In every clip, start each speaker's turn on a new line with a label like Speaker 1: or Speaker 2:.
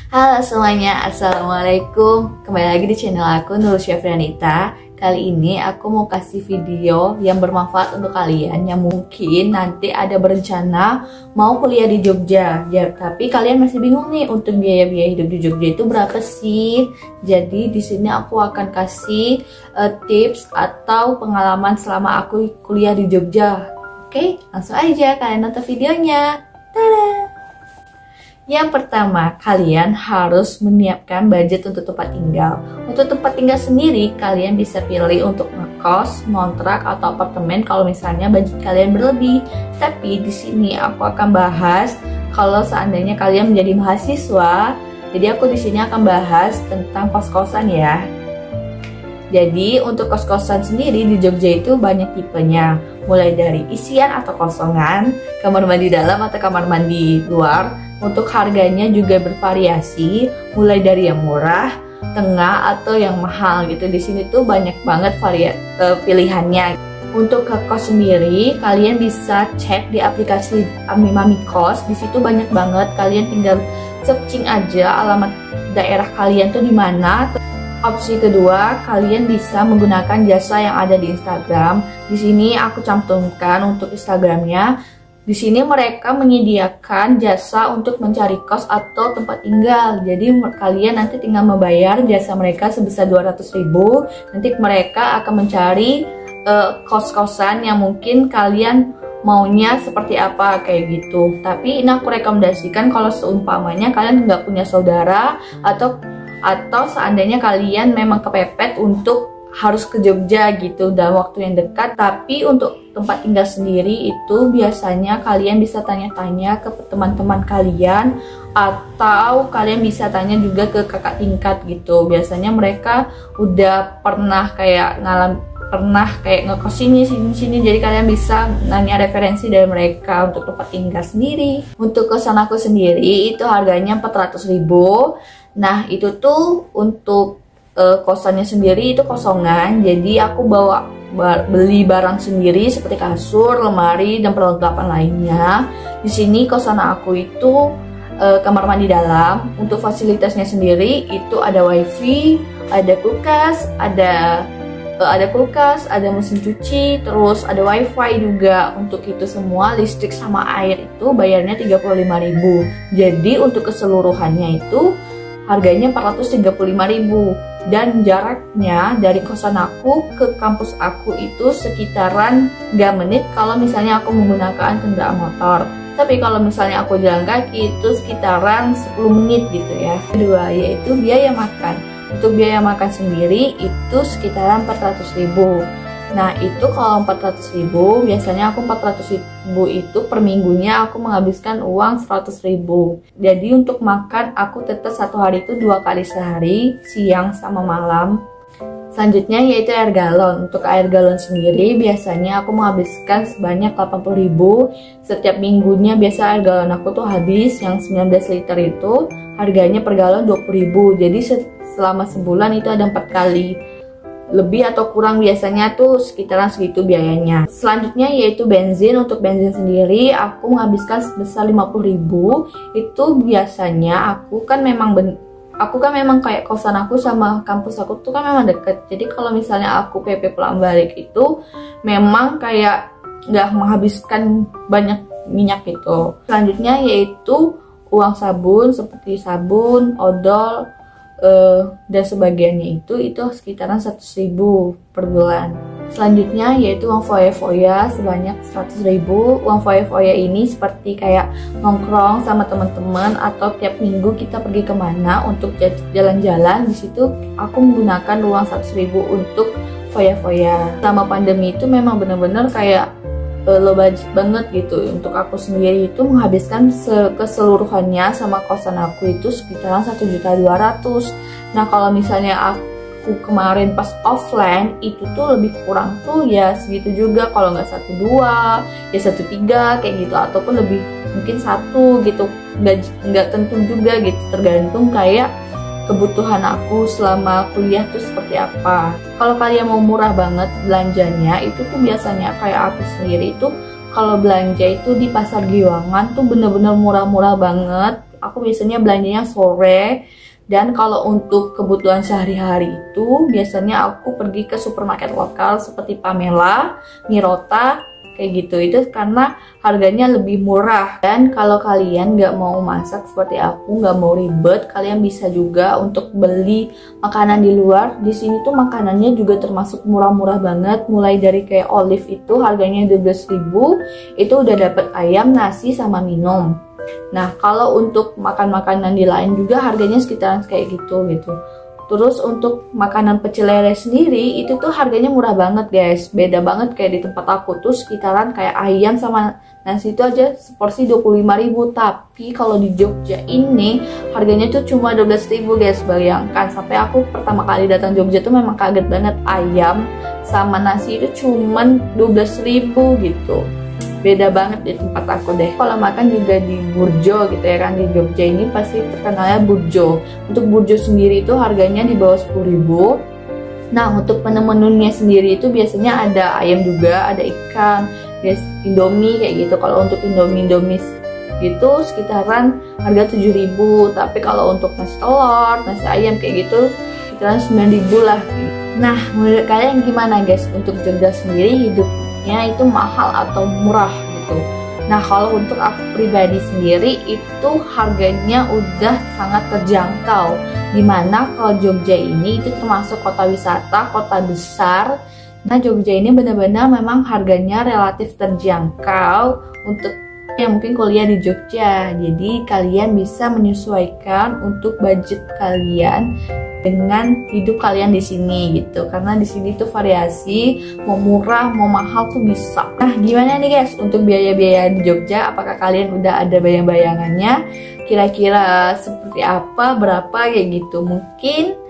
Speaker 1: Halo semuanya, assalamualaikum. Kembali lagi di channel aku Nurul Syafrianita. Kali ini aku mau kasih video yang bermanfaat untuk kalian yang mungkin nanti ada berencana mau kuliah di Jogja ya, tapi kalian masih bingung nih untuk biaya-biaya hidup di Jogja itu berapa sih. Jadi di sini aku akan kasih tips atau pengalaman selama aku kuliah di Jogja. Oke, langsung aja kalian nonton videonya. Tada! Yang pertama, kalian harus menyiapkan budget untuk tempat tinggal. Untuk tempat tinggal sendiri, kalian bisa pilih untuk ngekos, ngontrak, atau apartemen kalau misalnya budget kalian berlebih. Tapi di sini aku akan bahas kalau seandainya kalian menjadi mahasiswa. Jadi aku di sini akan bahas tentang kos-kosan ya. Jadi untuk kos-kosan sendiri di Jogja itu banyak tipenya. Mulai dari isian atau kosongan, kamar mandi dalam atau kamar mandi luar. Untuk harganya juga bervariasi, mulai dari yang murah, tengah, atau yang mahal gitu. Di sini tuh banyak banget pilihannya. Untuk ke kos sendiri, kalian bisa cek di aplikasi Mami Kos. Di situ banyak banget. Kalian tinggal searching aja alamat daerah kalian tuh di mana. Opsi kedua, kalian bisa menggunakan jasa yang ada di Instagram. Di sini aku cantumkan untuk Instagramnya. Di sini mereka menyediakan jasa untuk mencari kos atau tempat tinggal. Jadi kalian nanti tinggal membayar jasa mereka sebesar 200.000. Nanti mereka akan mencari kos-kosan yang mungkin kalian maunya seperti apa kayak gitu. Tapi ini aku rekomendasikan kalau seumpamanya kalian nggak punya saudara atau seandainya kalian memang kepepet untuk harus ke Jogja gitu dalam waktu yang dekat. Tapi untuk tempat tinggal sendiri itu biasanya kalian bisa tanya-tanya ke teman-teman kalian, atau kalian bisa tanya juga ke kakak tingkat gitu. Biasanya mereka udah pernah kayak ngekos sini, jadi kalian bisa nanya referensi dari mereka untuk tempat tinggal sendiri. Untuk kosan aku sendiri itu harganya 400.000. Nah itu tuh untuk kosannya sendiri itu kosongan, jadi aku beli barang sendiri seperti kasur, lemari, dan perlengkapan lainnya. Di sini kosan aku itu kamar mandi dalam. Untuk fasilitasnya sendiri itu ada wifi, ada kulkas, ada mesin cuci, terus ada wifi juga. Untuk itu semua, listrik sama air itu bayarnya 35.000. Jadi untuk keseluruhannya itu harganya 435.000. Dan jaraknya dari kosan aku ke kampus aku itu sekitaran 3 menit kalau misalnya aku menggunakan kendaraan motor. Tapi kalau misalnya aku jalan kaki itu sekitaran 10 menit gitu ya. Kedua yaitu biaya makan. Untuk biaya makan sendiri itu sekitaran 400.000. Nah itu kalau 400.000, biasanya aku 400.000 itu per minggunya aku menghabiskan uang 100.000. Jadi untuk makan aku tetap satu hari itu 2 kali sehari, siang sama malam. Selanjutnya yaitu air galon. Untuk air galon sendiri biasanya aku menghabiskan sebanyak 80.000. Setiap minggunya biasa air galon aku tuh habis, yang 19 liter itu harganya per galon 20.000. Jadi selama sebulan itu ada 4 kali. Lebih atau kurang biasanya tuh sekitaran segitu biayanya. Selanjutnya yaitu bensin. Untuk bensin sendiri aku menghabiskan sebesar 50.000. Itu biasanya aku kan memang kayak kosan aku sama kampus aku tuh kan memang deket. Jadi kalau misalnya aku PP pulang balik itu memang kayak nggak menghabiskan banyak minyak gitu. Selanjutnya yaitu uang sabun seperti sabun, odol, dan sebagiannya itu sekitaran 100.000 per bulan. Selanjutnya yaitu uang foya-foya sebanyak 100.000. Uang foya-foya ini seperti kayak nongkrong sama teman-teman atau tiap minggu kita pergi kemana untuk jalan-jalan. Di situ aku menggunakan uang 100.000 untuk foya-foya. Selama pandemi itu memang benar-benar kayak low budget banget gitu. Untuk aku sendiri itu menghabiskan keseluruhannya sama kosan aku itu sekitaran 1.200.000. Nah kalau misalnya aku kemarin pas offline itu tuh lebih kurang tuh ya segitu juga. Kalau nggak 1,2 ya 1,3 kayak gitu, ataupun lebih mungkin 1 gitu. Nggak tentu juga gitu, tergantung kayak kebutuhan aku selama kuliah tuh seperti apa. Kalau kalian mau murah banget belanjanya itu tuh biasanya kayak aku sendiri itu kalau belanja itu di Pasar Giwangan tuh bener-bener murah-murah banget. aku biasanya belanjanya sore. Dan kalau untuk kebutuhan sehari-hari itu biasanya aku pergi ke supermarket lokal seperti Pamela, Mirota, kayak gitu. Itu karena harganya lebih murah. Dan kalau kalian nggak mau masak seperti aku, nggak mau ribet, kalian bisa juga untuk beli makanan di luar. Di sini tuh makanannya juga termasuk murah-murah banget. Mulai dari kayak olive itu harganya 12.000, itu udah dapet ayam, nasi, sama minum. Nah, kalau untuk makan makanan di lain juga harganya sekitaran kayak gitu. Terus untuk makanan pecel lele sendiri itu tuh harganya murah banget guys. Beda banget kayak di tempat aku tuh sekitaran kayak ayam sama nasi itu aja seporsi 25.000. Tapi kalau di Jogja ini harganya tuh cuma 12.000 guys. Bayangkan, sampai aku pertama kali datang Jogja tuh memang kaget banget, ayam sama nasi itu cuma 12.000 gitu. Beda banget di tempat aku deh. Kalau makan juga di burjo gitu ya kan, di Jogja ini pasti terkenalnya burjo. Untuk burjo sendiri itu harganya di bawah 10.000. Nah, untuk menu-menunya sendiri itu biasanya ada ayam juga, ada ikan, indomie kayak gitu. Kalau untuk indomie gitu sekitaran harga 7.000. Tapi kalau untuk nasi telur, nasi ayam kayak gitu sekitaran 9.000 lah. Nah, menurut kalian gimana guys? Untuk Jogja sendiri hidupnya itu mahal atau murah gitu? Nah, kalau untuk aku pribadi sendiri itu harganya udah sangat terjangkau. Dimana kalau Jogja ini itu termasuk kota wisata, kota besar. Nah, Jogja ini benar-benar memang harganya relatif terjangkau untuk yang mungkin kuliah di Jogja. Jadi kalian bisa menyesuaikan untuk budget kalian dengan hidup kalian di sini gitu. Karena di sini tuh variasi, mau murah, mau mahal tuh bisa. Nah, gimana nih guys untuk biaya-biaya di Jogja? Apakah kalian udah ada bayang-bayangannya? Kira-kira seperti apa, berapa kayak gitu? Mungkin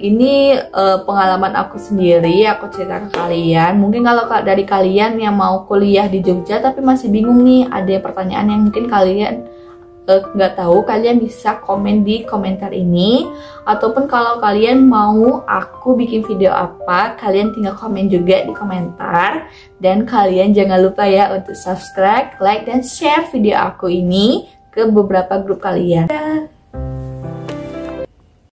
Speaker 1: ini pengalaman aku sendiri, aku cerita ke kalian. Mungkin kalau dari kalian yang mau kuliah di Jogja tapi masih bingung nih, ada pertanyaan yang mungkin kalian nggak tahu, kalian bisa komen di komentar ini. Ataupun kalau kalian mau aku bikin video apa, kalian tinggal komen juga di komentar. Dan kalian jangan lupa ya untuk subscribe, like, dan share video aku ini ke beberapa grup kalian.